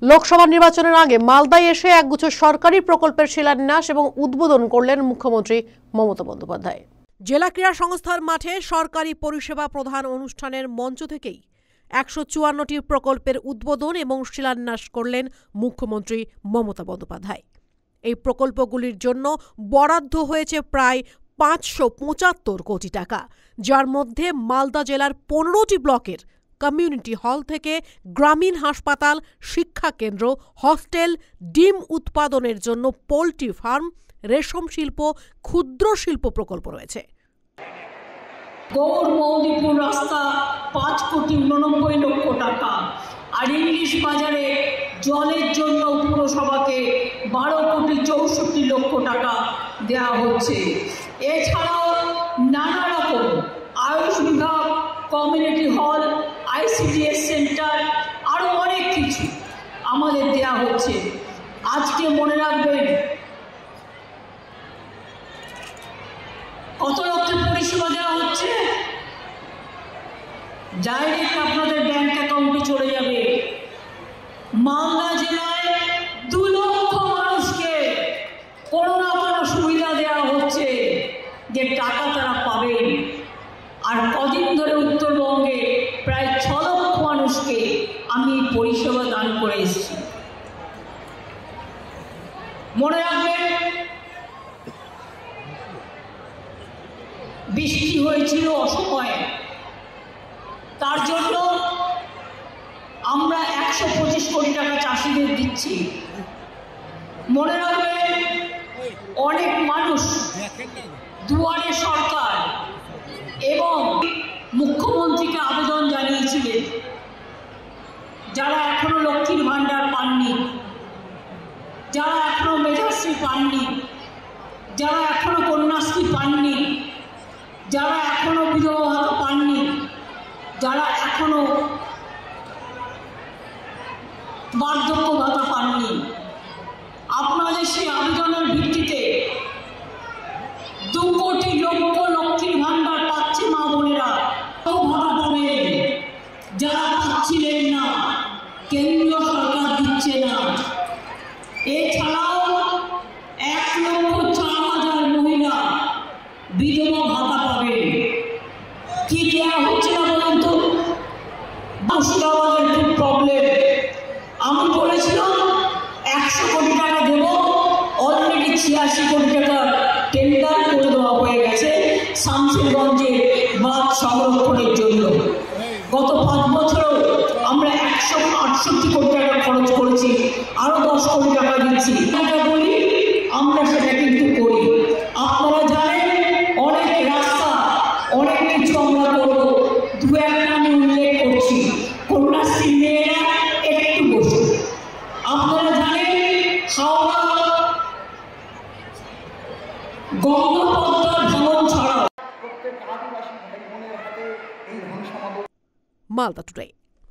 লোকসভা নির্বাচনের আগে মালদায় এসে একগুচ্ছ সরকারি প্রকল্পের শিলান্যাস এবং উদ্বোধন করলেন মুখ্যমন্ত্রী মমতা বন্দ্যোপাধ্যায়। জেলা ক্রীড়া সংস্থার মাঠে সরকারি পরিষেবা প্রধান অনুষ্ঠানের মঞ্চ থেকেই ১৫৪টি প্রকল্পের উদ্বোধন এবং শিলান্যাস করলেন মুখ্যমন্ত্রী মমতা বন্দ্যোপাধ্যায়। এই প্রকল্পগুলির জন্য বরাদ্দ হয়েছে প্রায় ৫৭৫ কোটি টাকা, যার মধ্যে মালদা জেলার ১৫টি ব্লকের কমিউনিটি হল থেকে গ্রামীণ হাসপাতাল, শিক্ষা কেন্দ্র, হস্টেল, ডিম উৎপাদনের জন্য পোল্ট্রি ফার্ম, রেশম শিল্প, ক্ষুদ্র শিল্প প্রকল্প রয়েছে। গৌরমৌলিপুর রাস্তা ৫,৮৯,০০,০০০ টাকা, আর ইংলিশ বাজারে জলের জন্য পুরসভাকে ১২,৬৪,০০,০০০ টাকা দেওয়া হচ্ছে। এছাড়াও নানা রকম আয়ুষ বিভাগ, কমিউনিটি হল, ICDS সেন্টার, আরও অনেক কিছু আমাদের দেওয়া হচ্ছে। আজকে মনে রাখবেন কত লক্ষের পরিষেবা দেওয়া হচ্ছে, ডাইরেক্ট আপনাদের ব্যাংক অ্যাকাউন্টে চলে যাবে। মালদা জেলায় ২ লক্ষ মানুষকে কোনো না কোনো সুবিধা দেওয়া হচ্ছে, যে টাকা তারা পাবেন। আর কদিন ধরে উত্তরবঙ্গে প্রায় ৬ লক্ষ মানুষকে আমি পরিষেবা দান করে এসেছি। মনে রাখবেন বৃষ্টি হয়েছিল অসময়ে, তার জন্য আমরা ১২৫ কোটি টাকা চাষিদের দিচ্ছি। মনে রাখবেন অনেক মানুষ দুয়ারে সরকার এবং মুখ্যমন্ত্রীকে আবেদন জানিয়েছিলেন, যারা এখনো লক্ষ্মীর ভাণ্ডার পাননি, যারা এখনো মেধাশ্রী পাননি, যারা এখনো কন্যাশ্রী পাননি, যারা এখনো বিধবা ভাতা পাননি, যারা এখনো বার্ধক্য ভাতা পাননি, আপনাদের সেই আবেদনের ভিত্তিতে ২ কোটি লক্ষ লক্ষ্মীর ভাণ্ডার পাচ্ছে মা বোনেরা। ভাতা পাবেন যারা পাচ্ছিলেন না, কেন্দ্রীয় সরকার দিচ্ছে না। এছাড়াও ১,০৪,০০০ মহিলা বিধবা ভাতা পাবেন। কি দেওয়া হচ্ছে না বলুন তো? মুর্শিদাবাদের খুব প্রবলেম। আমি বলেছিলাম ১০০ কোটি টাকা দেব, অলরেডি ৮৬ কোটি টাকা টেন্ডার করে দেওয়া হয়ে গেছে শামশেরগঞ্জে বাঁধ সংরক্ষণের জন্য। গত ৫ বছরেও আমরা ১৬৮ কোটি টাকা খরচ করেছি, আরও ১০ কোটি টাকা দিচ্ছি। এটা বলি আমরা সেটা কিন্তু করি। আপনারা জানেন অনেক রাস্তা, অনেক কিছু আমরা করব। ২-১টা আমি উল্লেখ করছি। কন্যাশ্রী মেয়েরা একটু বসে, আপনারা জানেন হাওড়া গঙ্গা ভাঙন ছাড়াও মালদা টুডে।